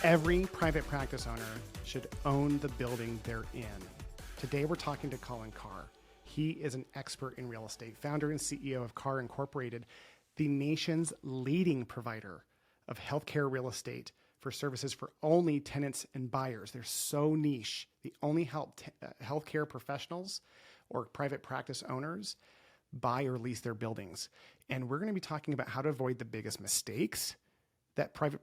Every private practice owner should own the building they're in. Today, we're talking to Colin Carr. He is an expert in real estate, founder and CEO of Carr Incorporated, the nation's leading provider of healthcare real estate for services for only tenants and buyers. They're so niche. They only help healthcare professionals or private practice owners buy or lease their buildings. And we're going to be talking about how to avoid the biggest mistakes that private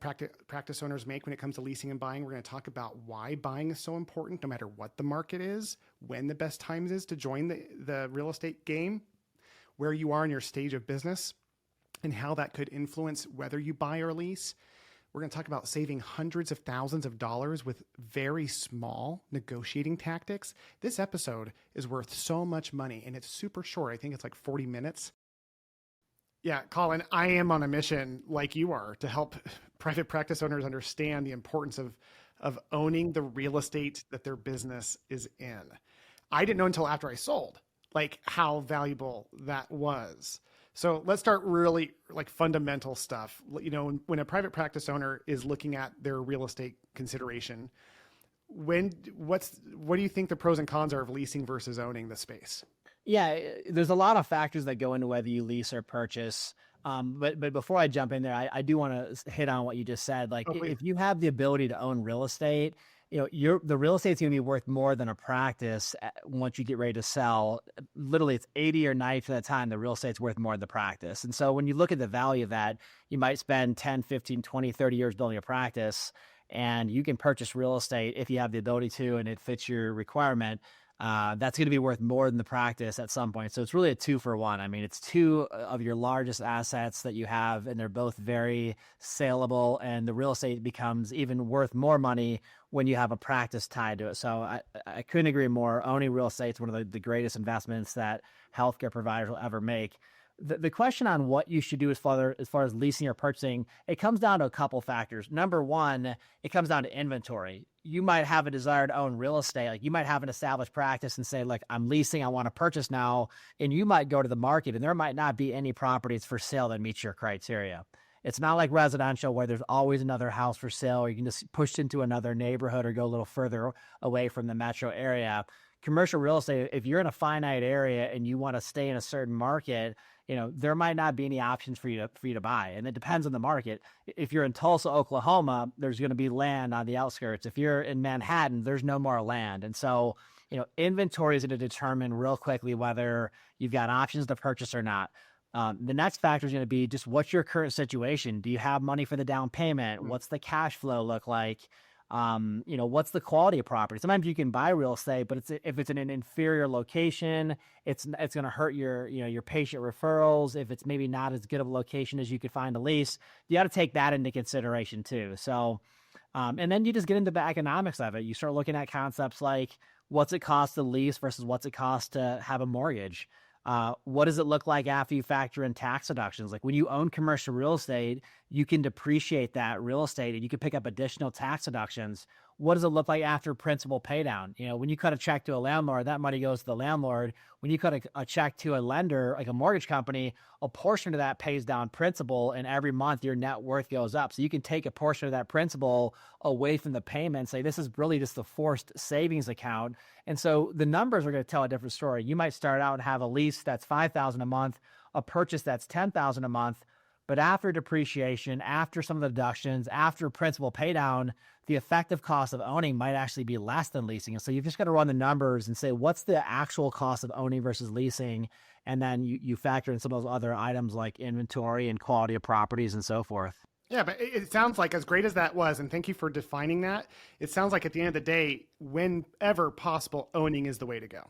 practice owners make when it comes to leasing and buying. We're going to talk about why buying is so important, no matter what the market is, when the best times is to join the real estate game, where you are in your stage of business, and how that could influence whether you buy or lease. We're going to talk about saving hundreds of thousands of dollars with very small negotiating tactics. This episode is worth so much money, and it's super short. I think it's like 40 minutes. Yeah, Colin, I am on a mission like you are to help private practice owners understand the importance of owning the real estate that their business is in. I didn't know until after I sold, like how valuable that was. So let's start really like fundamental stuff. You know, when a private practice owner is looking at their real estate consideration, what do you think the pros and cons are of leasing versus owning the space? Yeah, there's a lot of factors that go into whether you lease or purchase. But before I jump in there, I do want to hit on what you just said. Like, if you have the ability to own real estate, you know, the real estate's going to be worth more than a practice once you get ready to sell. Literally, it's 80 or 90% of the time, the real estate's worth more than the practice. And so when you look at the value of that, you might spend 10, 15, 20, 30 years building a practice, and you can purchase real estate if you have the ability to, and it fits your requirement. That's going to be worth more than the practice at some point. So it's really a 2-for-1. I mean, it's two of your largest assets that you have, and they're both very saleable, and the real estate becomes even worth more money when you have a practice tied to it. So I couldn't agree more. Owning real estate is one of the greatest investments that healthcare providers will ever make. The question on what you should do as far as leasing or purchasing, it comes down to a couple factors. Number one, it comes down to inventory. You might have a desire to own real estate. Like, you might have an established practice and say, like, I'm leasing, I want to purchase now. And you might go to the market and there might not be any properties for sale that meet your criteria. It's not like residential where there's always another house for sale, or you can just push into another neighborhood or go a little further away from the metro area. Commercial real estate, if you're in a finite area and you want to stay in a certain market, you know, there might not be any options for you to buy. And it depends on the market. If you're in Tulsa, Oklahoma, there's going to be land on the outskirts. If you're in Manhattan, there's no more land. And so, you know, inventory is going to determine real quickly whether you've got options to purchase or not. The next factor is going to be just what's your current situation? Do you have money for the down payment? What's the cash flow look like? You know, what's the quality of property? Sometimes you can buy real estate, but if it's in an inferior location, it's going to hurt your patient referrals. If it's maybe not as good of a location as you could find a lease, you got to take that into consideration too. So, and then you just get into the economics of it. You start looking at concepts like what's it cost to lease versus what's it cost to have a mortgage. What does it look like after you factor in tax deductions? Like, when you own commercial real estate, you can depreciate that real estate and you can pick up additional tax deductions. What does it look like after principal pay down? You know, when you cut a check to a landlord, that money goes to the landlord. When you cut a check to a lender, like a mortgage company, a portion of that pays down principal, and every month your net worth goes up. So you can take a portion of that principal away from the payment, say this is really just the forced savings account. And so the numbers are going to tell a different story. You might start out and have a lease that's $5,000 a month, a purchase that's $10,000 a month, but after depreciation, after some of the deductions, after principal pay down, the effective cost of owning might actually be less than leasing. And so you've just got to run the numbers and say, what's the actual cost of owning versus leasing? And then you factor in some of those other items like inventory and quality of properties and so forth. Yeah, but it sounds like, as great as that was, and thank you for defining that, it sounds like at the end of the day, whenever possible, owning is the way to go.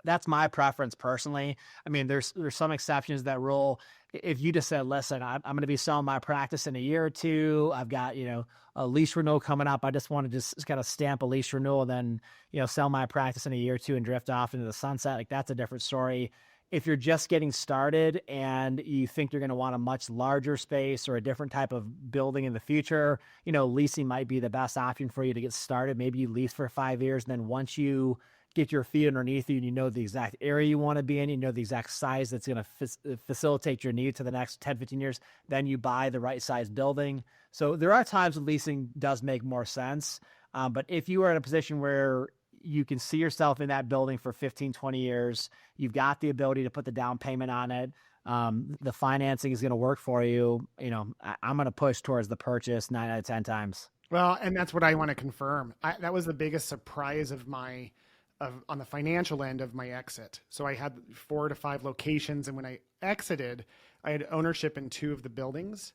That's my preference personally. I mean, there's some exceptions to that rule. If you just said, listen, I'm going to be selling my practice in a year or two, I've got, you know, a lease renewal coming up. I just want to just kind of stamp a lease renewal, then, you know, sell my practice in a year or two and drift off into the sunset. Like, that's a different story. If you're just getting started and you think you're going to want a much larger space or a different type of building in the future, you know, leasing might be the best option for you to get started. Maybe you lease for 5 years. And then once you get your feet underneath you and you know the exact area you want to be in, you know the exact size that's going to facilitate your needs to the next 10, 15 years, then you buy the right size building. So there are times when leasing does make more sense. But if you are in a position where you can see yourself in that building for 15, 20 years, you've got the ability to put the down payment on it, the financing is going to work for you, I'm going to push towards the purchase 9 out of 10 times. Well, and that's what I want to confirm. That was the biggest surprise on the financial end of my exit. So I had 4 to 5 locations, and when I exited, I had ownership in 2 of the buildings,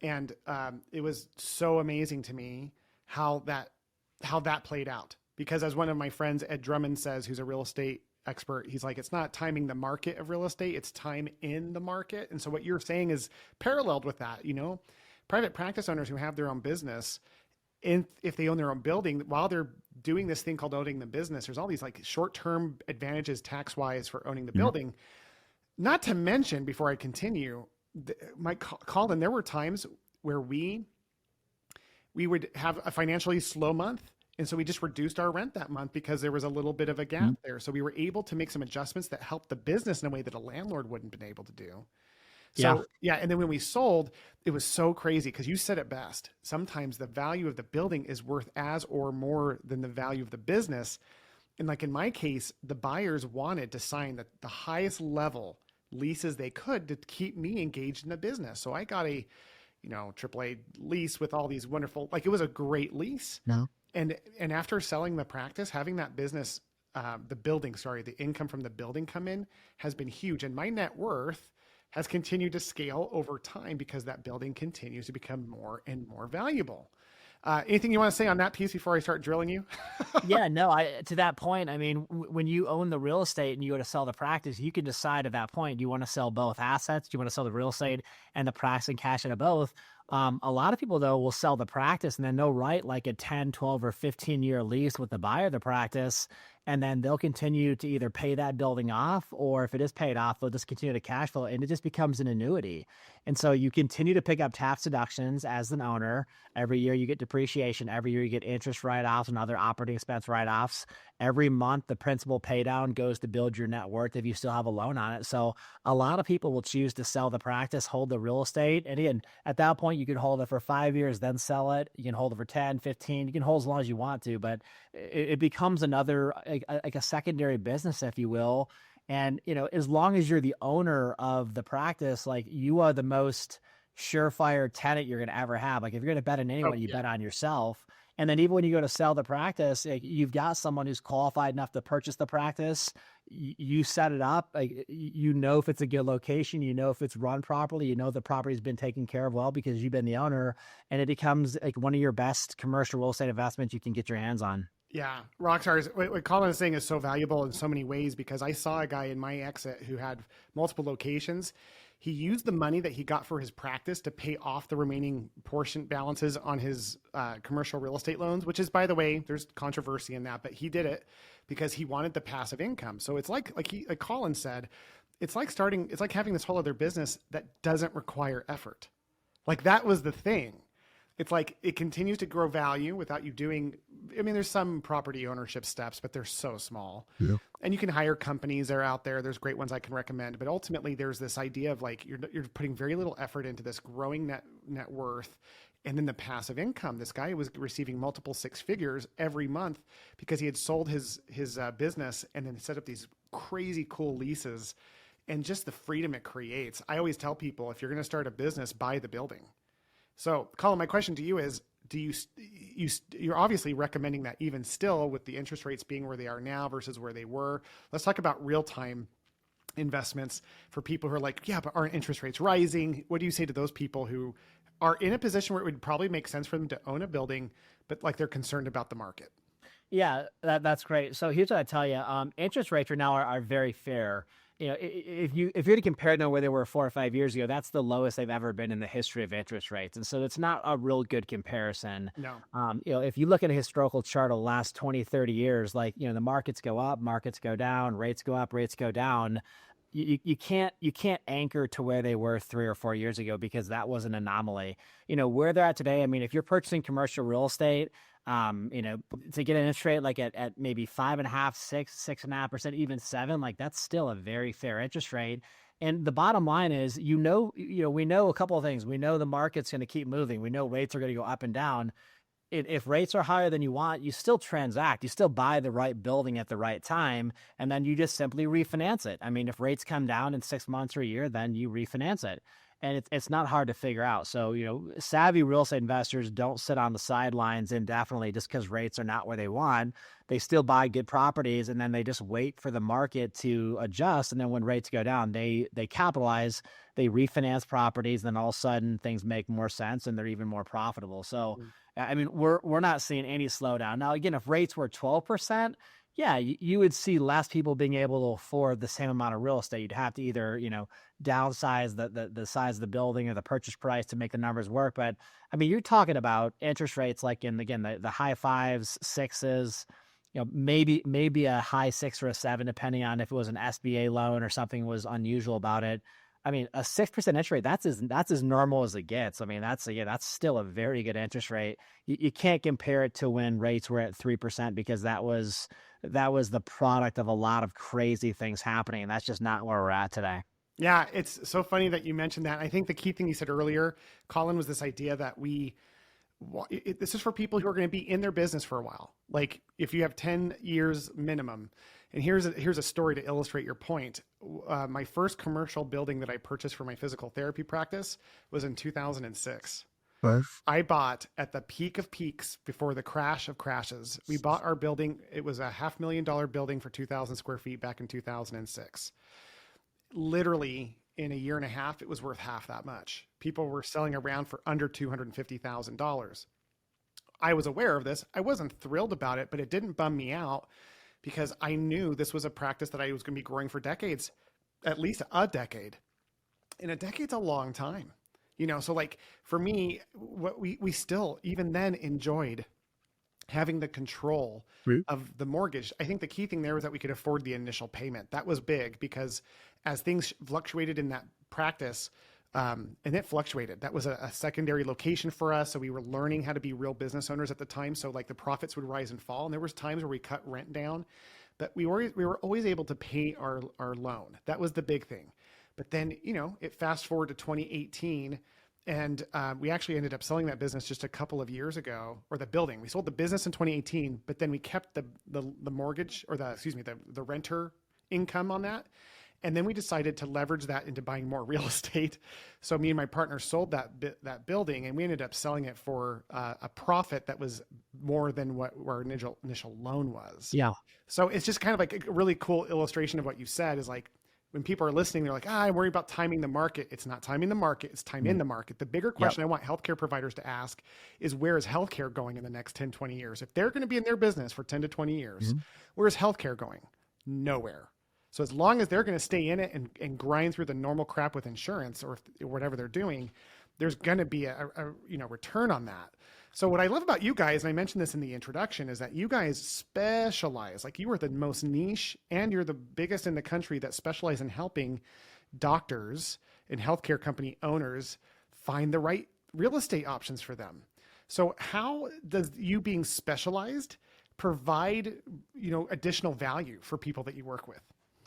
and it was so amazing to me how that played out. Because as one of my friends, Ed Drummond, says, who's a real estate expert, he's like, it's not timing the market of real estate, it's time in the market. And so what you're saying is paralleled with that. Private practice owners who have their own business, if they own their own building, while they're doing this thing called owning the business, there's all these like short-term advantages tax-wise for owning the building. Not to mention, before I continue, Colin, there were times where we would have a financially slow month. And so we just reduced our rent that month because there was a little bit of a gap there. So we were able to make some adjustments that helped the business in a way that a landlord wouldn't have been able to do. So yeah. And then when we sold, it was so crazy because you said it best. Sometimes the value of the building is worth as or more than the value of the business. And like in my case, the buyers wanted to sign the highest level leases they could to keep me engaged in the business. So I got a, AAA lease with all these wonderful, like it was a great lease. No. And after selling the practice, having that business, the income from the building come in has been huge. And my net worth has continued to scale over time because that building continues to become more and more valuable. Anything you want to say on that piece before I start drilling you? Yeah, no, to that point, I mean, when you own the real estate and you go to sell the practice, you can decide at that point, do you want to sell both assets? Do you want to sell the real estate and the practice and cash into both? A lot of people, though, will sell the practice and then they'll write like a 10, 12, or 15-year lease with the buyer of the practice. And then they'll continue to either pay that building off, or if it is paid off, they'll just continue to cash flow, and it just becomes an annuity. And so you continue to pick up tax deductions as an owner. Every year you get depreciation. Every year you get interest write-offs and other operating expense write-offs. Every month the principal pay down goes to build your net worth if you still have a loan on it. So a lot of people will choose to sell the practice, hold the real estate. And again, at that point, you can hold it for 5 years, then sell it. You can hold it for 10, 15. You can hold as long as you want to, but it becomes another, like a secondary business, if you will. And, as long as you're the owner of the practice, like you are the most surefire tenant you're going to ever have. Like if you're going to bet on anyone, you bet on yourself. And then even when you go to sell the practice, you've got someone who's qualified enough to purchase the practice. You set it up, like, if it's a good location, if it's run properly, the property's been taken care of well because you've been the owner, and it becomes like one of your best commercial real estate investments you can get your hands on. Yeah. Rockstars, what Colin is saying is so valuable in so many ways, because I saw a guy in my exit who had multiple locations. He used the money that he got for his practice to pay off the remaining portion balances on his commercial real estate loans, which is, by the way, there's controversy in that, but he did it because he wanted the passive income. So it's like Colin said, it's like having this whole other business that doesn't require effort. Like that was the thing. It's like it continues to grow value without you doing, there's some property ownership steps, but they're so small. Yeah. And you can hire companies that are out there. There's great ones I can recommend. But ultimately, there's this idea of like you're putting very little effort into this growing net worth, and then the passive income. This guy was receiving multiple 6 figures every month because he had sold his business and then set up these crazy cool leases, and just the freedom it creates. I always tell people, if you're going to start a business, buy the building. So, Colin, my question to you is, you're obviously recommending that even still with the interest rates being where they are now versus where they were. Let's talk about real-time investments for people who are like, yeah, but aren't interest rates rising? What do you say to those people who are in a position where it would probably make sense for them to own a building, but like they're concerned about the market? Yeah, that's great. So here's what I tell you. Interest rates right now are very fair. If you're to compare them where they were 4 or 5 years ago, that's the lowest they've ever been in the history of interest rates. And so it's not a real good comparison. No. If you look at a historical chart of the last 20, 30 years, like, the markets go up, markets go down, rates go up, rates go down. You can't anchor to where they were 3 or 4 years ago, because that was an anomaly. Where they're at today, if you're purchasing commercial real estate, To get an interest rate like at maybe 5.5, 6.5%, even 7, like that's still a very fair interest rate. And the bottom line is, we know a couple of things. We know the market's going to keep moving. We know rates are going to go up and down. If rates are higher than you want, you still transact, you still buy the right building at the right time, and then you just simply refinance it. I mean, if rates come down in 6 months or a year, then you refinance it. And it's not hard to figure out. So, savvy real estate investors don't sit on the sidelines indefinitely just because rates are not where they want. They still buy good properties, and then they just wait for the market to adjust. And then when rates go down, they capitalize, they refinance properties, then all of a sudden things make more sense and they're even more profitable. So, I mean, we're not seeing any slowdown. Now, again, if rates were 12%, yeah, you would see less people being able to afford the same amount of real estate. You'd have to either, downsize the size of the building or the purchase price to make the numbers work. But I mean, you're talking about interest rates like in, again, the high 5s, 6s, maybe a high 6 or a 7, depending on if it was an SBA loan or something was unusual about it. I mean, a 6% interest rate, that's as normal as it gets. I mean, that's still a very good interest rate. You can't compare it to when rates were at 3%, because that was the product of a lot of crazy things happening. And that's just not where we're at today. Yeah, it's so funny that you mentioned that. I think the key thing you said earlier, Colin, was this idea that this is for people who are going to be in their business for a while. Like if you have 10 years minimum. And here's a story to illustrate your point. My first commercial building that I purchased for my physical therapy practice was in 2006. Nice. I bought at the peak of peaks before the crash of crashes. We bought our building. It was a $500,000 building for 2,000 square feet back in 2006. Literally in a year and a half, it was worth half that much. People were selling around for under $250,000. I was aware of this. I wasn't thrilled about it, but it didn't bum me out, because I knew this was a practice that I was going to be growing for decades, at least a decade. And a decade's a long time, so like for me, what we still, even then, enjoyed having the control of the mortgage. I think the key thing there was that we could afford the initial payment. That was big, because as things fluctuated in that practice, and it fluctuated. That was a secondary location for us. So we were learning how to be real business owners at the time. So like the profits would rise and fall. And there was times where we cut rent down, but we were always able to pay our loan. That was the big thing. But then, it fast forward to 2018, and we actually ended up selling that business just a couple of years ago, or the building. We sold the business in 2018, but then we kept the mortgage, or the renter income on that. And then we decided to leverage that into buying more real estate. So me and my partner sold that building, and we ended up selling it for a profit that was more than what our initial loan was. Yeah. So it's just kind of like a really cool illustration of what you said, is like when people are listening, they're like, I'm worried about timing the market. It's not timing the market. It's time in the market. The bigger question I want healthcare providers to ask is, where is healthcare going in the next 10, 20 years? If they're going to be in their business for 10 to 20 years, where's healthcare going? Nowhere. So as long as they're going to stay in it and grind through the normal crap with insurance or whatever they're doing, there's going to be a return on that. So what I love about you guys, and I mentioned this in the introduction, is that you guys specialize. Like, you are the most niche, and you're the biggest in the country that specialize in helping doctors and healthcare company owners find the right real estate options for them. So how does you being specialized provide, additional value for people that you work with?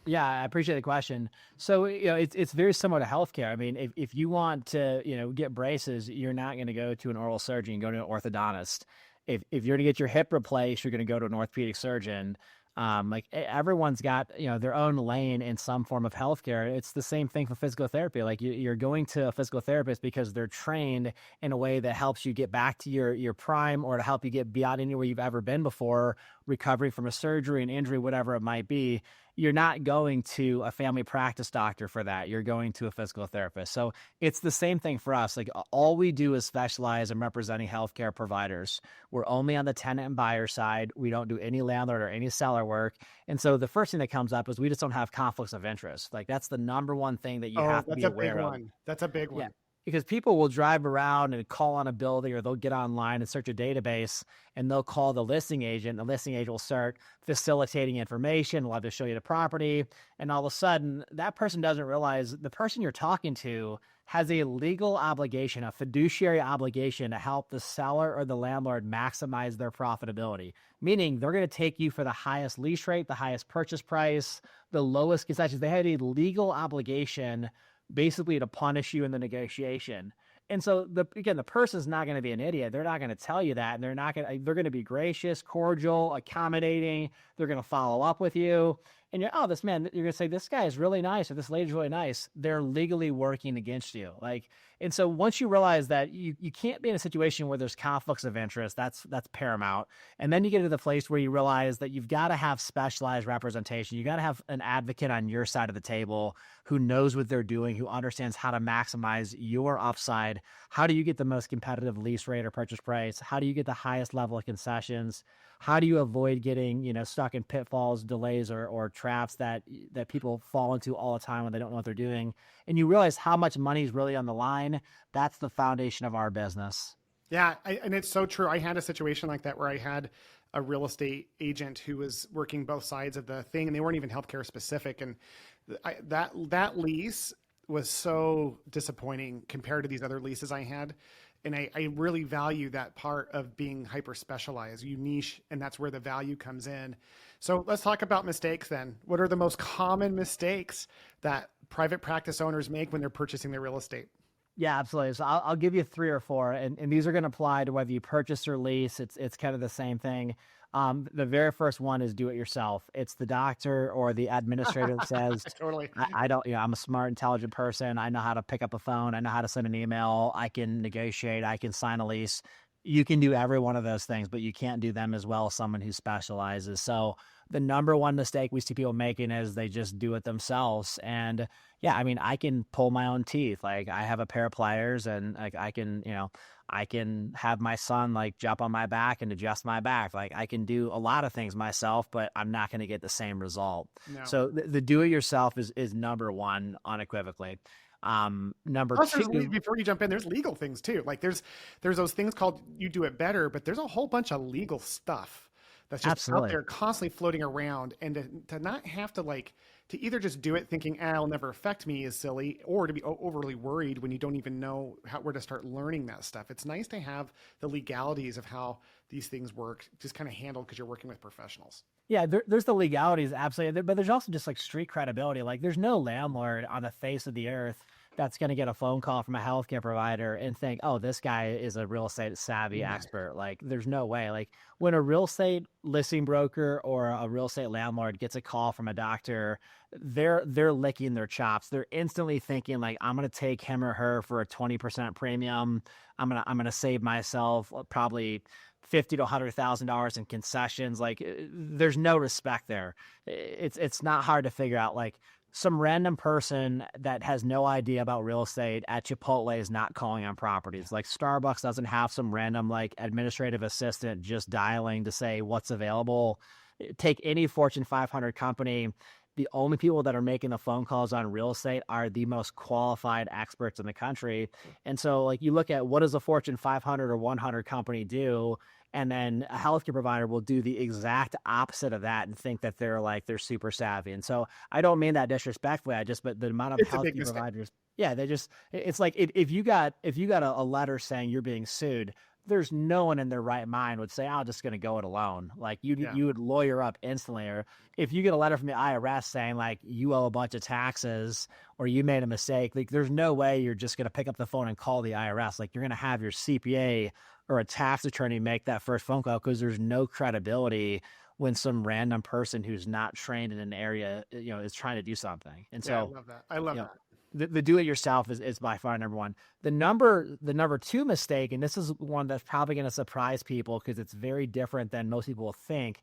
Yeah, I appreciate the question. So, it's very similar to healthcare. I mean, if you want to, get braces, you're not going to go to an oral surgeon, you go to an orthodontist. If you're going to get your hip replaced, you're going to go to an orthopedic surgeon. Like everyone's got, their own lane in some form of healthcare. It's the same thing for physical therapy. Like you're going to a physical therapist because they're trained in a way that helps you get back to your prime, or to help you get beyond anywhere you've ever been before, recovery from a surgery, an injury, whatever it might be. You're not going to a family practice doctor for that. You're going to a physical therapist. So it's the same thing for us. Like, all we do is specialize in representing healthcare providers. We're only on the tenant and buyer side. We don't do any landlord or any seller work. And so the first thing that comes up is we just don't have conflicts of interest. Like, that's the number one thing that you have to be aware of. That's a big one. because people will drive around and call on a building, or they'll get online and search a database and they'll call the listing agent. The listing agent will start facilitating information. We'll have to show you the property. And all of a sudden that person doesn't realize the person you're talking to has a legal obligation, a fiduciary obligation to help the seller or the landlord maximize their profitability. Meaning they're going to take you for the highest lease rate, the highest purchase price, the lowest concessions. They have a legal obligation basically to punish you in the negotiation. And so the person's not going to be an idiot. They're not going to tell you that. And they're going to be gracious, cordial, accommodating. They're going to follow up with you. And you're going to say, this guy is really nice, or this lady's really nice. They're legally working against you. And so once you realize that you can't be in a situation where there's conflicts of interest, that's paramount. And then you get to the place where you realize that you've got to have specialized representation. You got to have an advocate on your side of the table who knows what they're doing, who understands how to maximize your upside. How do you get the most competitive lease rate or purchase price? How do you get the highest level of concessions? How do you avoid getting, stuck in pitfalls, delays, or traps that people fall into all the time when they don't know what they're doing? And you realize how much money is really on the line. That's the foundation of our business. Yeah, and it's so true. I had a situation like that where I had a real estate agent who was working both sides of the thing, and they weren't even healthcare specific. And that lease was so disappointing compared to these other leases I had. And I really value that part of being hyper specialized. You niche, and that's where the value comes in. So let's talk about mistakes then. What are the most common mistakes that private practice owners make when they're purchasing their real estate? Yeah, absolutely. So I'll give you 3 or 4, and these are going to apply to whether you purchase or lease. It's kind of the same thing. The very first one is do it yourself. It's the doctor or the administrator that says, totally. I don't, I'm a smart, intelligent person. I know how to pick up a phone. I know how to send an email. I can negotiate. I can sign a lease. You can do every one of those things, but you can't do them as well as someone who specializes. So the number one mistake we see people making is they just do it themselves. And yeah, I can pull my own teeth. I have a pair of pliers, and I can have my son jump on my back and adjust my back. I can do a lot of things myself, but I'm not going to get the same result. No. So the do it yourself is number one unequivocally. Number plus, 2, before you jump in, there's legal things too. There's those things called you do it better, but there's a whole bunch of legal stuff that's just out there constantly floating around, and to not have to to either just do it thinking, it'll never affect me is silly, or to be overly worried when you don't even know where to start learning that stuff. It's nice to have the legalities of how these things work just kind of handled because you're working with professionals. Yeah, there's the legalities, absolutely. But there's also just street credibility. There's no landlord on the face of the earth that's going to get a phone call from a healthcare provider and think, oh, this guy is a real estate savvy expert. There's no way. When a real estate listing broker or a real estate landlord gets a call from a doctor, they're licking their chops. They're instantly thinking I'm going to take him or her for a 20% premium. I'm going to save myself probably $50,000 to $100,000 in concessions. There's no respect there. It's not hard to figure out. Some random person that has no idea about real estate at Chipotle is not calling on properties. Starbucks doesn't have some random administrative assistant just dialing to say what's available. Take any Fortune 500 company. The only people that are making the phone calls on real estate are the most qualified experts in the country. And so you look at what does a Fortune 500 or 100 company do? And then a healthcare provider will do the exact opposite of that and think that they're super savvy. And so I don't mean that disrespectfully. But the amount of healthcare providers, it's if you got a letter saying you're being sued, there's no one in their right mind would say, I'm just going to go it alone. You would lawyer up instantly. Or if you get a letter from the IRS saying you owe a bunch of taxes or you made a mistake, there's no way you're just going to pick up the phone and call the IRS. You're going to have your CPA or a tax attorney make that first phone call, because there's no credibility when some random person who's not trained in an area, is trying to do something. And so I love that. The do it yourself is by far number one. The number 2 mistake, and this is one that's probably going to surprise people because it's very different than most people think,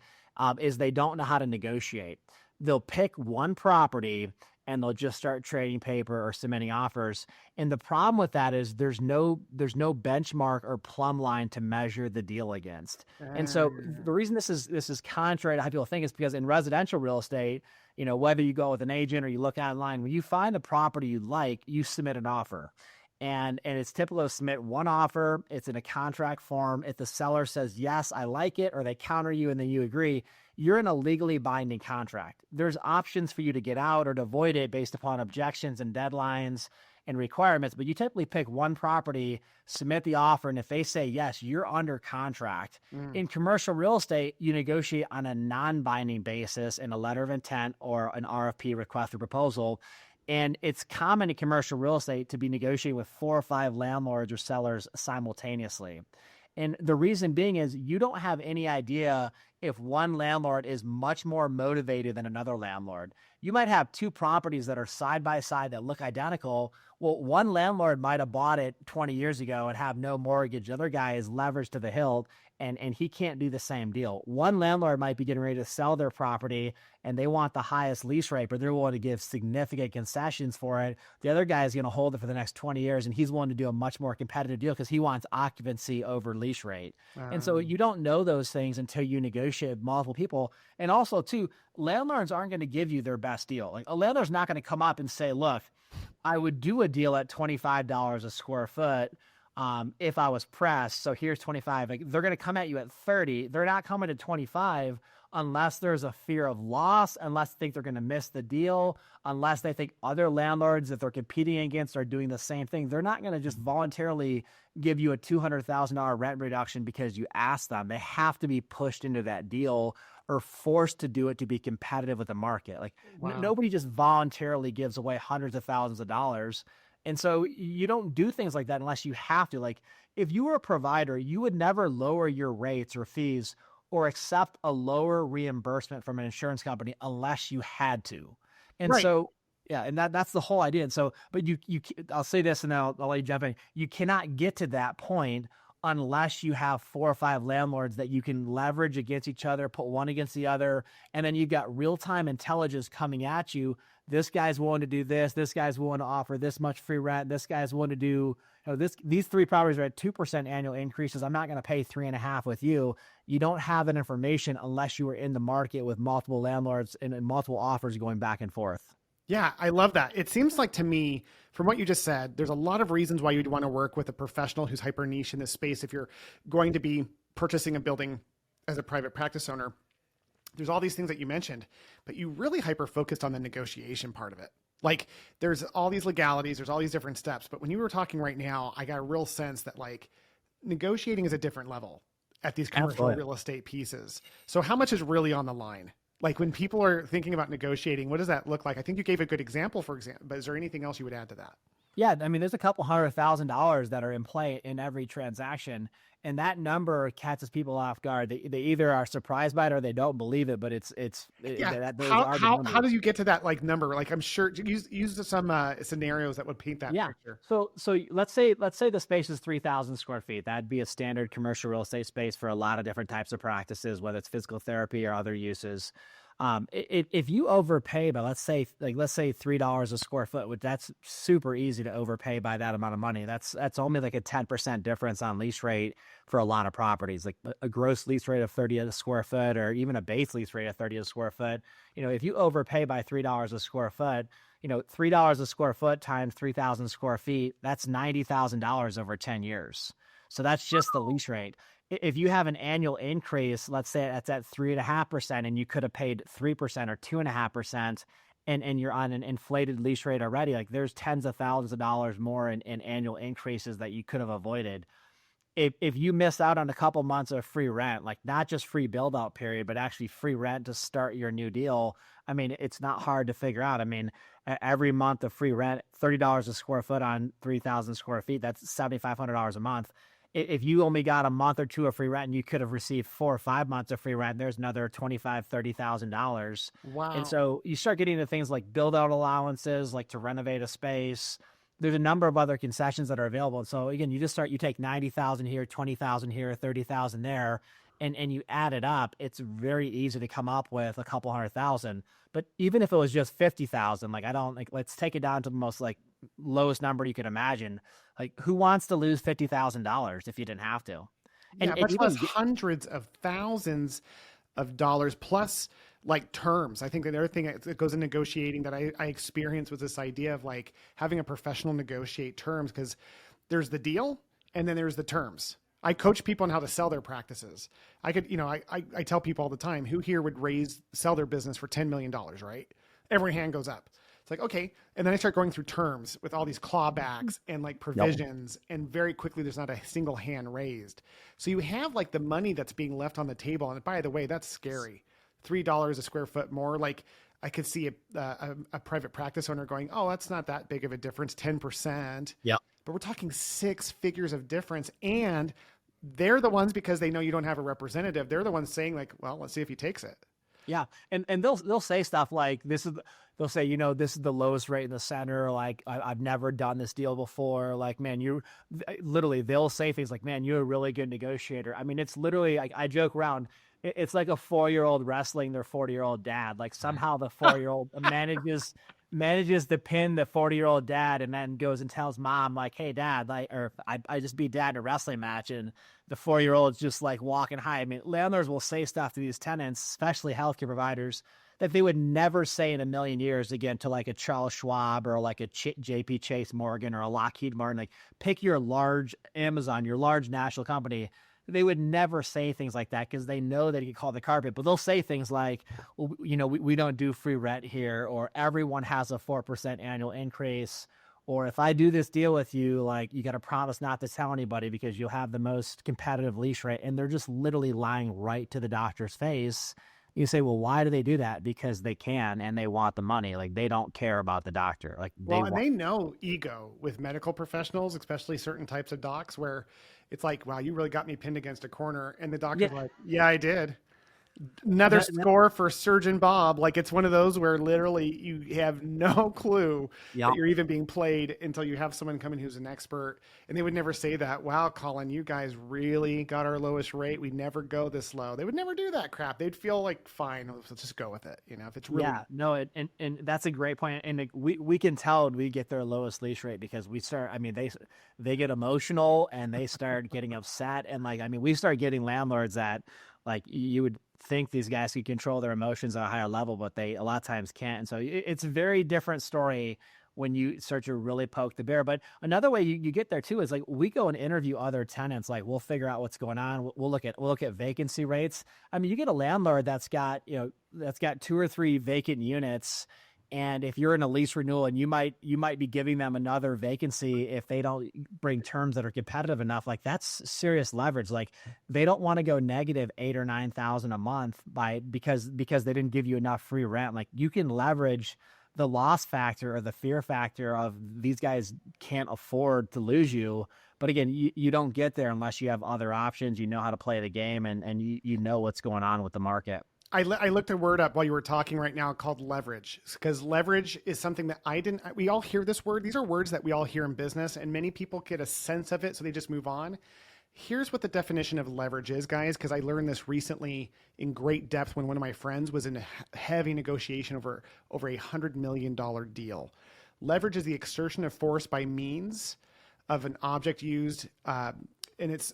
is they don't know how to negotiate. They'll pick one property and they'll just start trading paper or submitting offers. And the problem with that is there's no benchmark or plumb line to measure the deal against. And so the reason this is contrary to how people think is because in residential real estate, whether you go with an agent or you look online, when you find a property you like, you submit an offer. and it's typical to submit one offer. It's in a contract form. If the seller says, yes, I like it, or they counter you and then you agree, you're in a legally binding contract. There's options for you to get out or to avoid it based upon objections and deadlines and requirements, but you typically pick one property, submit the offer, and if they say yes, you're under contract. In commercial real estate, you negotiate on a non-binding basis in a letter of intent or an RFP, request for proposal. And it's common in commercial real estate to be negotiating with 4 or 5 landlords or sellers simultaneously. And the reason being is you don't have any idea if one landlord is much more motivated than another landlord. You might have 2 properties that are side by side that look identical. Well, one landlord might have bought it 20 years ago and have no mortgage. The other guy is leveraged to the hilt and he can't do the same deal. One landlord might be getting ready to sell their property and they want the highest lease rate, but they're willing to give significant concessions for it. The other guy is going to hold it for the next 20 years and he's willing to do a much more competitive deal because he wants occupancy over lease rate. And so you don't know those things until you negotiate with multiple people. And also too, landlords aren't going to give you their best deal. Like a landlord's not going to come up and say, look, I would do a deal at $25 a square foot if I was pressed. So here's 25. Like, they're going to come at you at 30. They're not coming to 25 unless there's a fear of loss, unless they think they're going to miss the deal, unless they think other landlords that they're competing against are doing the same thing. They're not going to just voluntarily give you a $200,000 rent reduction because you asked them. They have to be pushed into that deal or forced to do it to be competitive with the market. Like nobody just voluntarily gives away hundreds of thousands of dollars. And so you don't do things like that unless you have to. Like if you were a provider, you would never lower your rates or fees or accept a lower reimbursement from an insurance company unless you had to. And so, yeah, and that's the whole idea. And so, but I'll say this and I'll let you jump in. You cannot get to that point unless you have 4 or 5 landlords that you can leverage against each other, put one against the other. And then you've got real-time intelligence coming at you. This guy's willing to do this. This guy's willing to offer this much free rent. This guy's willing to do, these 3 properties are at 2% annual increases. I'm not going to pay 3.5 with you. You don't have that information unless you are in the market with multiple landlords and multiple offers going back and forth. Yeah, I love that. It seems like to me, from what you just said, there's a lot of reasons why you'd want to work with a professional who's hyper niche in this space. If you're going to be purchasing a building as a private practice owner, there's all these things that you mentioned, but you really hyper focused on the negotiation part of it. Like there's all these legalities, there's all these different steps. But when you were talking right now, I got a real sense that like negotiating is a different level at these commercial real estate pieces. So how much is really on the line? Like when people are thinking about negotiating, what does that look like? I think you gave a good example, for example, but is there anything else you would add to that? Yeah, I mean, there's a couple $100,000 that are in play in every transaction, and that number catches people off guard. They either are surprised by it or they don't believe it. But how do you get to that like number? Like I'm sure use some scenarios that would paint that picture. So let's say the space is 3,000 square feet. That'd be a standard commercial real estate space for a lot of different types of practices, whether it's physical therapy or other uses. If you overpay by let's say $3 a square foot, which that's super easy to overpay by that amount of money. That's only like a 10% difference on lease rate for a lot of properties, like a gross lease rate of 30 a square foot, or even a base lease rate of 30 a square foot. If you overpay by $3 a square foot, $3 a square foot times 3,000 square feet, that's $90,000 over 10 years. So that's just the lease rate. If you have an annual increase, let's say that's at 3.5%, and you could have paid 3% or 2.5%, and you're on an inflated lease rate already, like there's tens of thousands of dollars more in annual increases that you could have avoided. If you miss out on a couple months of free rent, like not just free build out period, but actually free rent to start your new deal, I mean, it's not hard to figure out. I mean, every month of free rent, $30 a square foot on 3,000 square feet, that's $7,500 a month. If you only got a month or two of free rent and you could have received 4 or 5 months of free rent, there's another $25,000, $30,000. Wow. And so you start getting into things like build out allowances, like to renovate a space. There's a number of other concessions that are available. And so again, you take 90,000 here, 20,000 here, 30,000 there, and you add it up. It's very easy to come up with a couple $100,000. But even if it was just 50,000, let's take it down to the most lowest number you could imagine. Like, who wants to lose $50,000 if you didn't have to? And much less hundreds of thousands of dollars plus like terms. I think the other thing that goes in negotiating that I experienced was this idea of like having a professional negotiate terms, because there's the deal and then there's the terms. I coach people on how to sell their practices. I could, I tell people all the time, who here would sell their business for $10 million, right? Every hand goes up. It's like, okay. And then I start going through terms with all these clawbacks and like provisions. Yep. And very quickly, there's not a single hand raised. So you have like the money that's being left on the table. And by the way, that's scary. $3 a square foot more. Like I could see a private practice owner going, oh, that's not that big of a difference, 10%. Yeah. But we're talking 6 figures of difference. And they're the ones, because they know you don't have a representative, they're the ones saying like, well, let's see if he takes it. Yeah. And they'll say stuff like they'll say, this is the lowest rate in the center. Like I've never done this deal before. Like, man, they'll say things like, man, you're a really good negotiator. I mean, it's literally like, I joke around. It's like a 4-year-old wrestling their 40-year-old dad. Like somehow the 4-year-old manages to pin the 40-year-old dad, and then goes and tells mom like, hey dad, I just beat dad in a wrestling match. And the 4-year-old's just like walking high. I mean, landlords will say stuff to these tenants, especially healthcare providers, that they would never say in a million years again to like a Charles Schwab or like a JP Chase Morgan or a Lockheed Martin. Like pick your large Amazon, your large national company. They would never say things like that because they know that you can call the carpet, but they'll say things like, well, we don't do free rent here, or everyone has a 4% annual increase. Or if I do this deal with you, like you got to promise not to tell anybody because you'll have the most competitive lease rate. And they're just literally lying right to the doctor's face. You say, well, why do they do that? Because they can, and they want the money. Like they don't care about the doctor. Like they know ego with medical professionals, especially certain types of docs, where it's like, wow, you really got me pinned against a corner. And the doctor's like, yeah, I did. Another score for Surgeon Bob. Like it's one of those where literally you have no clue that you're even being played until you have someone come in who's an expert. And they would never say that. Wow, Colin, you guys really got our lowest rate. We never go this low. They would never do that crap. They'd feel like, fine, let's just go with it. If it's really. Yeah, no, and that's a great point. And we can tell we get their lowest lease rate because they get emotional and they start getting upset. And we start getting landlords that like you would think these guys could control their emotions at a higher level, but they a lot of times can't. And so it's a very different story when you start to really poke the bear. But another way you get there too is like we go and interview other tenants. Like we'll figure out what's going on. We'll look at vacancy rates. I mean, you get a landlord that's got 2 or 3 vacant units. And if you're in a lease renewal and you might be giving them another vacancy if they don't bring terms that are competitive enough, like that's serious leverage. Like they don't want to go negative $8,000 or $9,000 a month because they didn't give you enough free rent. Like you can leverage the loss factor or the fear factor of these guys can't afford to lose you. But again, you don't get there unless you have other options. You know how to play the game and you know what's going on with the market. I looked a word up while you were talking right now called leverage, because leverage is something that we all hear this word. These are words that we all hear in business and many people get a sense of it. So they just move on. Here's what the definition of leverage is, guys, because I learned this recently in great depth when one of my friends was in a heavy negotiation over $100 million deal. Leverage is the exertion of force by means of an object used. And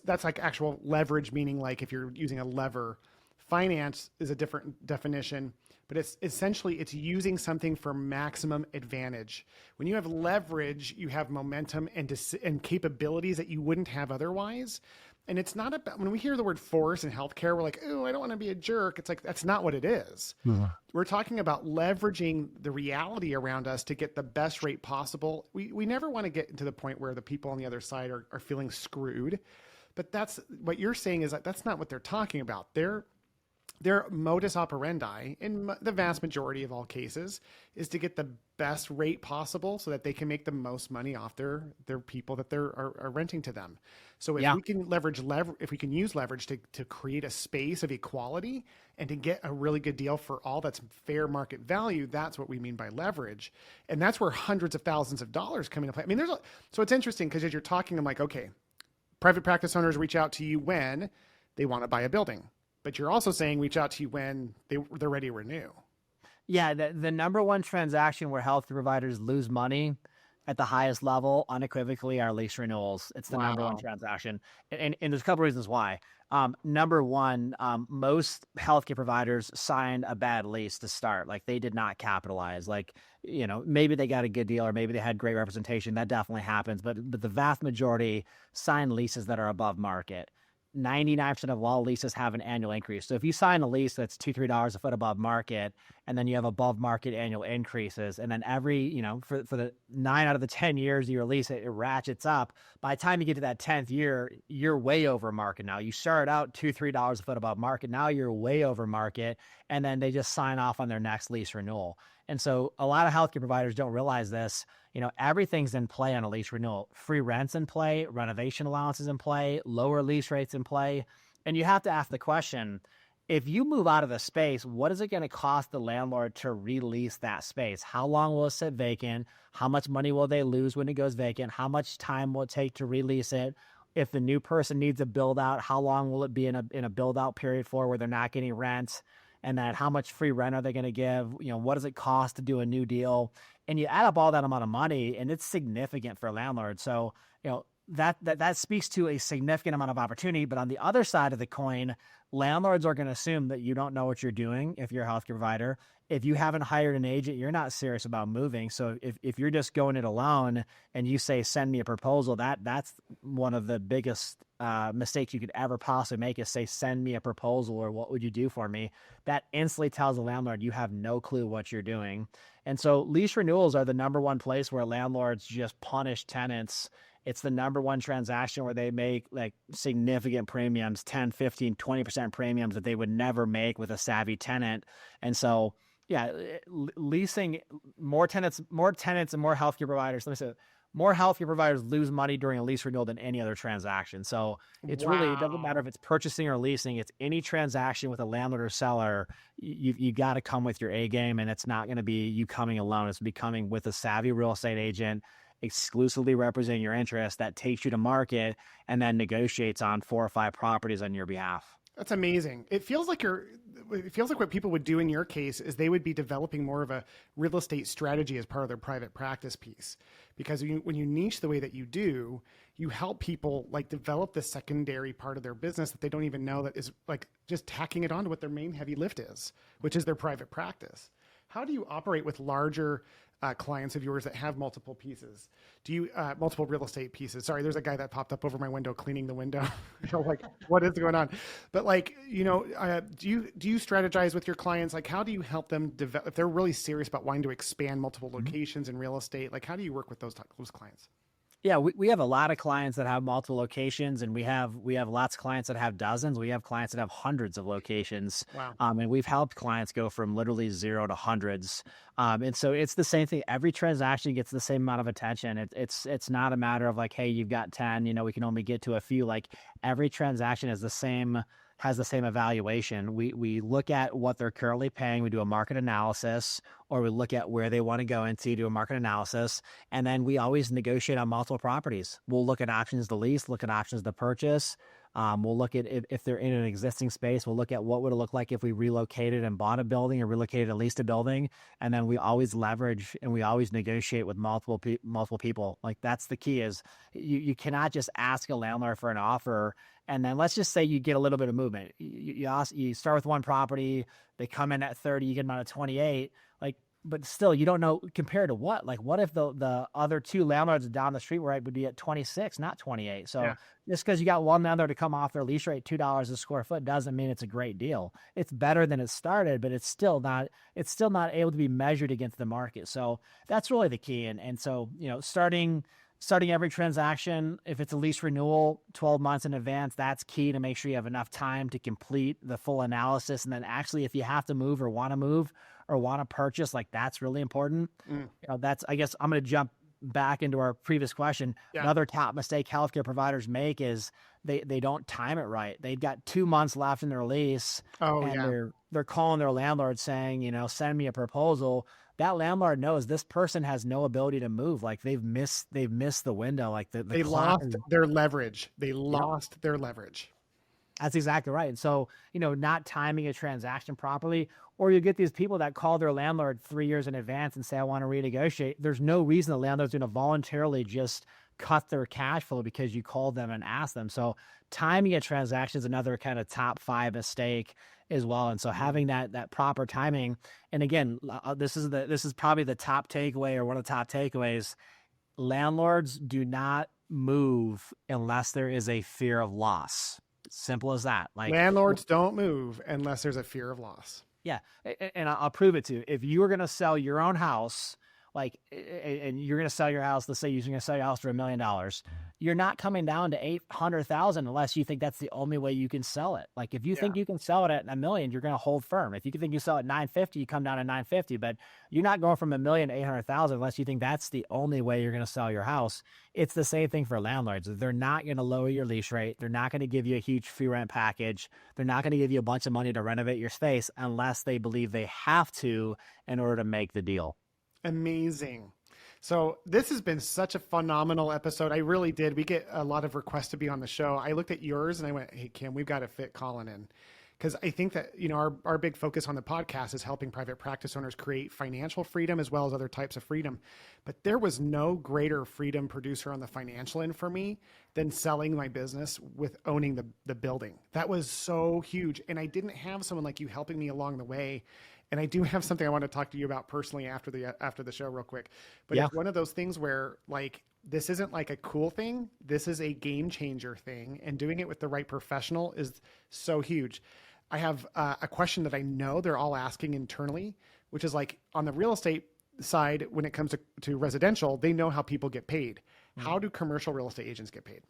that's like actual leverage, meaning like if you're using a lever. Finance is a different definition, but it's essentially using something for maximum advantage. When you have leverage, you have momentum and capabilities that you wouldn't have otherwise. And it's not about, when we hear the word force in healthcare, we're like, oh, I don't want to be a jerk. It's like, that's not what it is. Mm-hmm. We're talking about leveraging the reality around us to get the best rate possible. We never want to get into the point where the people on the other side are feeling screwed. But that's what you're saying is that that's not what they're talking about. Their modus operandi, in the vast majority of all cases, is to get the best rate possible so that they can make the most money off their people that are renting to them. So if we can use leverage to create a space of equality and to get a really good deal for all that's fair market value, that's what we mean by leverage. And that's where hundreds of thousands of dollars come into play. I mean, so it's interesting because as you're talking, I'm like, okay, private practice owners reach out to you when they want to buy a building. But you're also saying reach out to you when they're ready to renew. Yeah, the number one transaction where health providers lose money at the highest level, unequivocally, are lease renewals. It's the number one Wow. transaction. And there's a couple reasons why. Number one, most healthcare providers signed a bad lease to start. Like they did not capitalize. Like, maybe they got a good deal or maybe they had great representation. That definitely happens. But the vast majority sign leases that are above market. 99% of all leases have an annual increase. So if you sign a lease that's $2-3 a foot above market, and then you have above market annual increases, and then every, for the 9 out of the 10 years of your lease, it ratchets up. By the time you get to that 10th year, you're way over market now. You started out $2-3 a foot above market. Now you're way over market. And then they just sign off on their next lease renewal. And so a lot of healthcare providers don't realize this. Everything's in play on a lease renewal. Free rent's in play, renovation allowances in play, lower lease rates in play. And you have to ask the question, if you move out of the space, what is it going to cost the landlord to release that space? How long will it sit vacant? How much money will they lose when it goes vacant? How much time will it take to release it? If the new person needs a build out, how long will it be in a build out period for where they're not getting rent? And then how much free rent are they going to give? What does it cost to do a new deal? And you add up all that amount of money, and it's significant for landlords. So, that speaks to a significant amount of opportunity. But on the other side of the coin, landlords are going to assume that you don't know what you're doing if you're a healthcare provider. If you haven't hired an agent, you're not serious about moving. So if you're just going it alone and you say, send me a proposal, that's one of the biggest mistakes you could ever possibly make is say, send me a proposal or what would you do for me? That instantly tells the landlord you have no clue what you're doing. And so lease renewals are the number one place where landlords just punish tenants. It's the number one transaction where they make like significant premiums, 10, 15, 20% premiums that they would never make with a savvy tenant. And so, yeah, leasing more tenants and more healthcare providers. Let me say more healthcare providers lose money during a lease renewal than any other transaction. So it's really, it doesn't matter if it's purchasing or leasing, it's any transaction with a landlord or seller, you got to come with your A game, and it's not going to be you coming alone. It's becoming with a savvy real estate agent, exclusively representing your interest that takes you to market and then negotiates on 4 or 5 properties on your behalf. That's amazing. It feels like what people would do in your case is they would be developing more of a real estate strategy as part of their private practice piece. Because when you niche the way that you do, you help people like develop the secondary part of their business that they don't even know that is like just tacking it on to what their main heavy lift is, which is their private practice. How do you operate with larger clients of yours that have multiple pieces? Do you multiple real estate pieces? Sorry, there's a guy that popped up over my window cleaning the window. Like, what is going on? But like, do you strategize with your clients? Like, how do you help them develop if they're really serious about wanting to expand multiple locations in real estate? Like, how do you work with those clients? Yeah, we have a lot of clients that have multiple locations, and we have lots of clients that have dozens. We have clients that have hundreds of locations. Wow. And we've helped clients go from literally 0 to hundreds. And so it's the same thing. Every transaction gets the same amount of attention. It's not a matter of like, hey, you've got 10, we can only get to a few. Like every transaction has the same evaluation. We look at what they're currently paying. We do a market analysis, or we look at where they want to go into, do a market analysis. And then we always negotiate on multiple properties. We'll look at options to lease, look at options to purchase. We'll look at if they're in an existing space, we'll look at what would it look like if we relocated and bought a building or relocated and leased a building. And then we always leverage and we always negotiate with multiple people. Like that's the key is you cannot just ask a landlord for an offer. And then let's just say you get a little bit of movement. You start with one property, they come in at 30, you get them out of 28. But still, you don't know compared to what. Like, what if the other 2 landlords down the street where I would be at 26, not 28? So just because you got one landlord to come off their lease rate $2 a square foot doesn't mean it's a great deal. It's better than it started, but it's still not able to be measured against the market. So that's really the key. And so starting every transaction, if it's a lease renewal 12 months in advance, that's key to make sure you have enough time to complete the full analysis. And then actually, if you have to move or want to purchase, like that's really important. I guess I'm going to jump back into our previous question. Yeah. Another top mistake healthcare providers make is they don't time it right. They've got 2 months left in their lease. They're calling their landlord saying, send me a proposal. That landlord knows this person has no ability to move. Like they've missed the window. Like they lost their leverage. They lost their leverage. That's exactly right. And so, not timing a transaction properly, Or you get these people that call their landlord 3 years in advance and say, I want to renegotiate. There's no reason the landlord's going to voluntarily just cut their cash flow because you called them and asked them. So timing a transaction is another kind of top 5 mistake as well. And so having that proper timing, and again, this is probably the top takeaway, or one of the top takeaways. Landlords do not move unless there is a fear of loss. Simple as that. Like, landlords don't move unless there's a fear of loss. Yeah. And I'll prove it to you. If you were going to sell your own house, like, and you're going to sell your house, let's say you're going to sell your house for $1 million, you're not coming down to 800,000 unless you think that's the only way you can sell it. Like, if you think you can sell it at $1 million, you're going to hold firm. If you think you sell at 950, you come down to 950, but you're not going from $1 million to 800,000 unless you think that's the only way you're going to sell your house. It's the same thing for landlords. They're not going to lower your lease rate. They're not going to give you a huge free rent package. They're not going to give you a bunch of money to renovate your space unless they believe they have to in order to make the deal. Amazing. So this has been such a phenomenal episode. I really did. We get a lot of requests to be on the show. I looked at yours and I went, hey, Kim, we've got to fit Colin in. Because I think that, our big focus on the podcast is helping private practice owners create financial freedom as well as other types of freedom. But there was no greater freedom producer on the financial end for me than selling my business with owning the building. That was so huge. And I didn't have someone like you helping me along the way. And I do have something I want to talk to you about personally after the show real quick. But It's one of those things where, like, this isn't like a cool thing. This is a game changer thing. And doing it with the right professional is so huge. I have a question that I know they're all asking internally, which is like, on the real estate side, when it comes to residential, they know how people get paid. Mm-hmm. How do commercial real estate agents get paid?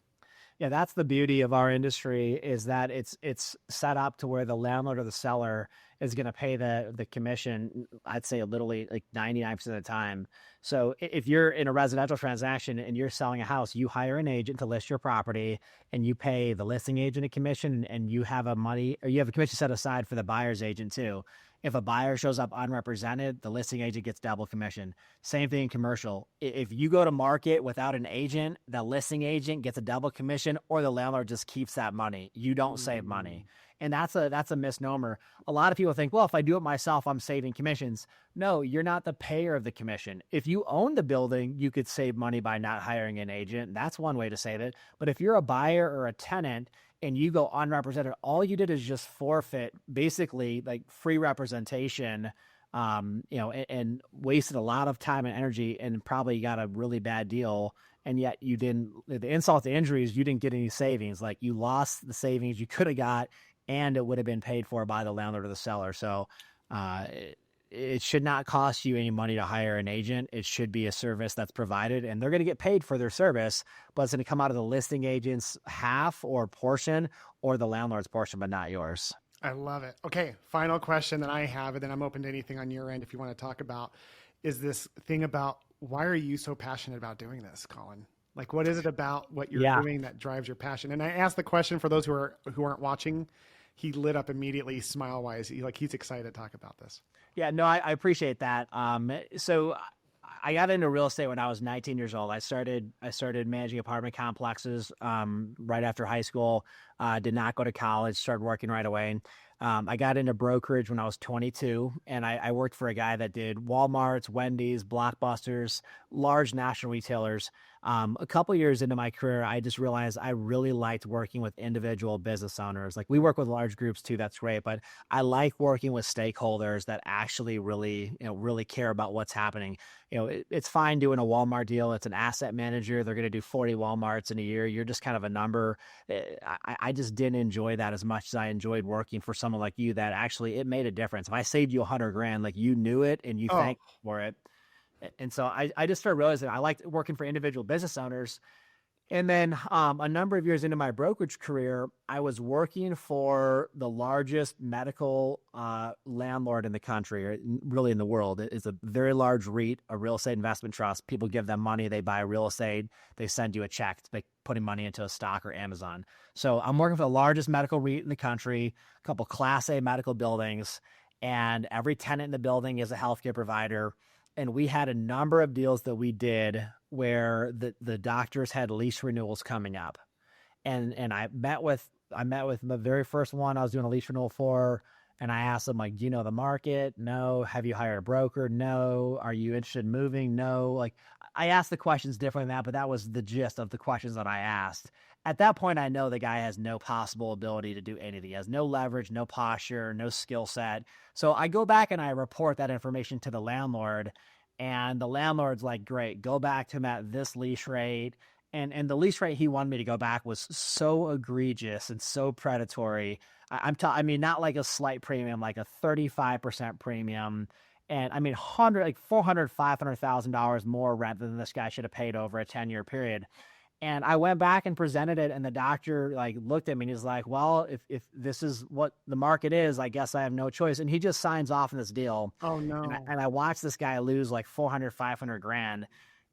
Yeah, that's the beauty of our industry, is that it's set up to where the landlord or the seller is going to pay the commission, I'd say literally like 99% of the time. So if you're in a residential transaction and you're selling a house, you hire an agent to list your property and you pay the listing agent a commission, and you have a commission set aside for the buyer's agent too. If a buyer shows up unrepresented, the listing agent gets double commission. Same thing in commercial. If you go to market without an agent, the listing agent gets a double commission, or the landlord just keeps that money. You don't save money. And that's a misnomer. A lot of people think, well, if I do it myself, I'm saving commissions. No, you're not the payer of the commission. If you own the building, you could save money by not hiring an agent. That's one way to save it. But if you're a buyer or a tenant and you go unrepresented, all you did is just forfeit basically like free representation, and wasted a lot of time and energy, and probably got a really bad deal. And yet you didn't, the insult to injury is you didn't get any savings. Like, you lost the savings you could have got, and it would have been paid for by the landlord or the seller. So it should not cost you any money to hire an agent. It should be a service that's provided, and they're going to get paid for their service, but it's going to come out of the listing agent's half or portion, or the landlord's portion, but not yours. I love it. Okay, final question that I have, and then I'm open to anything on your end if you want to talk about, is this thing about, why are you so passionate about doing this, Colin? Like, what is it about what you're doing that drives your passion? And I asked the question for those who aren't watching. He lit up immediately, smile-wise. He's excited to talk about this. Yeah, no, I appreciate that. So I got into real estate when I was 19 years old. I started managing apartment complexes right after high school. Did not go to college. Started working right away. I got into brokerage when I was 22, and I worked for a guy that did Walmart's, Wendy's, Blockbusters, large national retailers. A couple years into my career, I just realized I really liked working with individual business owners. Like, we work with large groups too, that's great, but I like working with stakeholders that actually really care about what's happening. It's fine doing a Walmart deal. It's an asset manager. They're going to do 40 Walmarts in a year. You're just kind of a number. I just didn't enjoy that as much as I enjoyed working for someone like you that actually it made a difference. If I saved you $100,000, like, you knew it and you thanked me for it. And so I just started realizing I liked working for individual business owners. And then a number of years into my brokerage career, I was working for the largest medical landlord in the country, or really in the world. It's a very large REIT, a real estate investment trust. People give them money, they buy real estate, they send you a check, like putting money into a stock or Amazon. So I'm working for the largest medical REIT in the country, a couple Class A medical buildings, and every tenant in the building is a healthcare provider. And we had a number of deals that we did where the doctors had lease renewals coming up. And I met with the very first one I was doing a lease renewal for. And I asked them, like, do you know the market? No. Have you hired a broker? No. Are you interested in moving? No. Like, I asked the questions different than that, but that was the gist of the questions that I asked. At that point, I know the guy has no possible ability to do anything. He has no leverage, no posture, no skill set. So I go back and I report that information to the landlord, and the landlord's like, great, go back to him at this lease rate. And the lease rate he wanted me to go back was so egregious and so predatory. I mean, not like a slight premium, like a 35% premium. And I mean, like $400,000, $500,000 more rent than this guy should have paid over a 10-year period. And I went back and presented it, and the doctor like looked at me and he's like, well, if this is what the market is, I guess I have no choice. And he just signs off on this deal. Oh no. And I watched this guy lose like 400, 500 grand.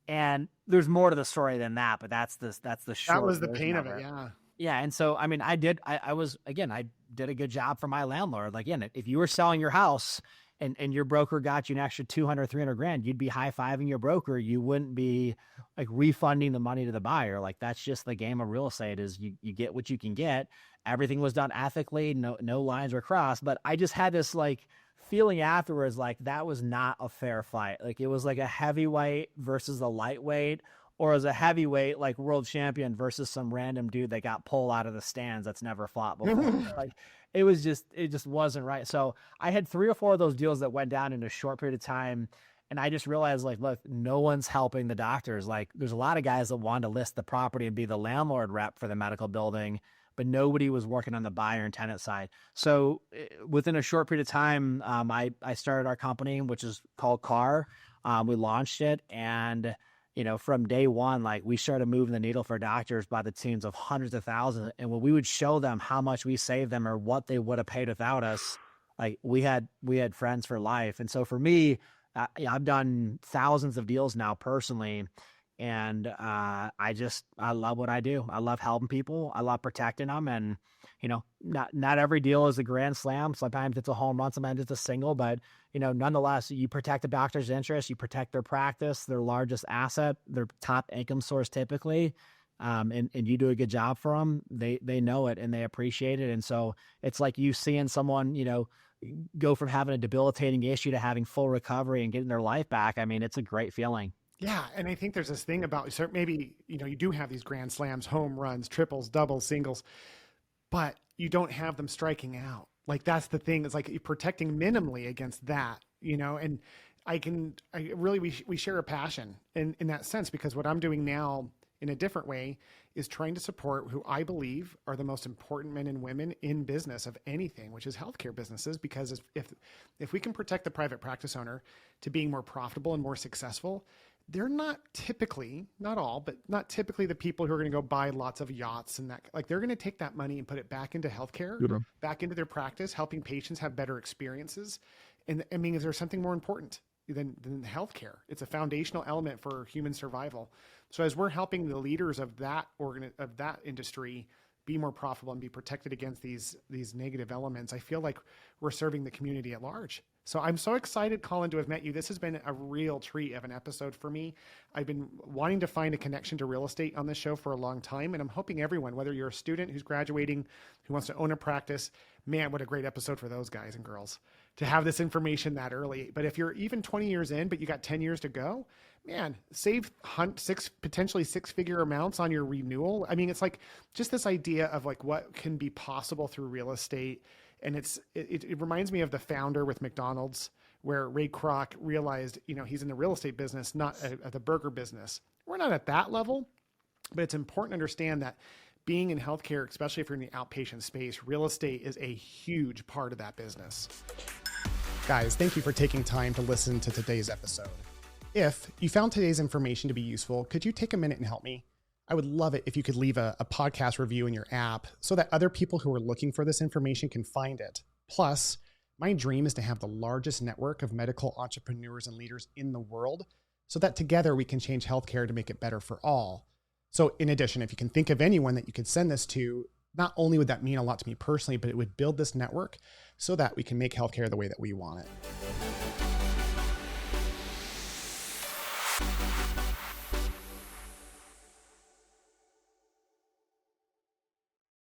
And there's more to the story than that, but that's the short. That was the pain of it. Yeah. Yeah. And so, I mean, I did a good job for my landlord. Like, again, if you were selling your house and your broker got you an extra 200, 300 grand, you'd be high-fiving your broker. You wouldn't be like refunding the money to the buyer. Like, that's just the game of real estate, is you get what you can get. Everything was done ethically. No lines were crossed, but I just had this like feeling afterwards, like that was not a fair fight. Like, it was like a heavyweight versus a lightweight, or as a heavyweight, like world champion versus some random dude that got pulled out of the stands that's never fought before. Like, it just wasn't right. So I had 3 or 4 of those deals that went down in a short period of time. And I just realized, like, look, no one's helping the doctors. Like, there's a lot of guys that want to list the property and be the landlord rep for the medical building, but nobody was working on the buyer and tenant side. So within a short period of time, I started our company, which is called Carr. We launched it, and from day one, like, we started moving the needle for doctors by the tunes of hundreds of thousands. And when we would show them how much we saved them or what they would have paid without us, like, we had friends for life. And so for me, I've done thousands of deals now personally. And I love what I do. I love helping people. I love protecting them. And, not every deal is a grand slam. Sometimes it's a home run, sometimes it's a single, but, nonetheless, you protect the doctor's interest, you protect their practice, their largest asset, their top income source typically. And you do a good job for them. They know it and they appreciate it. And so it's like you seeing someone, go from having a debilitating issue to having full recovery and getting their life back. I mean, it's a great feeling. Yeah. And I think there's this thing about, so maybe, you do have these grand slams, home runs, triples, doubles, singles, but you don't have them striking out. Like, that's the thing. It's like you're protecting minimally against that, and we share a passion in that sense, because what I'm doing now in a different way is trying to support who I believe are the most important men and women in business of anything, which is healthcare businesses. Because if we can protect the private practice owner to being more profitable and more successful, they're not typically, not all, but not typically the people who are going to go buy lots of yachts and that. Like, they're going to take that money and put it back into healthcare, back into their practice, helping patients have better experiences. And I mean, is there something more important than healthcare? It's a foundational element for human survival. So as we're helping the leaders of that industry be more profitable and be protected against these negative elements, I feel like we're serving the community at large. So I'm so excited, Colin, to have met you. This has been a real treat of an episode for me. I've been wanting to find a connection to real estate on this show for a long time, and I'm hoping everyone, whether you're a student who's graduating, who wants to own a practice, man, what a great episode for those guys and girls to have this information that early. But if you're even 20 years in, but you got 10 years to go, man, save potentially 6-figure amounts on your renewal. I mean, it's like just this idea of like what can be possible through real estate. And it reminds me of the founder with McDonald's, where Ray Kroc realized, he's in the real estate business, not the burger business. We're not at that level, but it's important to understand that being in healthcare, especially if you're in the outpatient space, real estate is a huge part of that business. Guys, thank you for taking time to listen to today's episode. If you found today's information to be useful, could you take a minute and help me? I would love it if you could leave a podcast review in your app so that other people who are looking for this information can find it. Plus, my dream is to have the largest network of medical entrepreneurs and leaders in the world so that together we can change healthcare to make it better for all. So in addition, if you can think of anyone that you could send this to, not only would that mean a lot to me personally, but it would build this network so that we can make healthcare the way that we want it.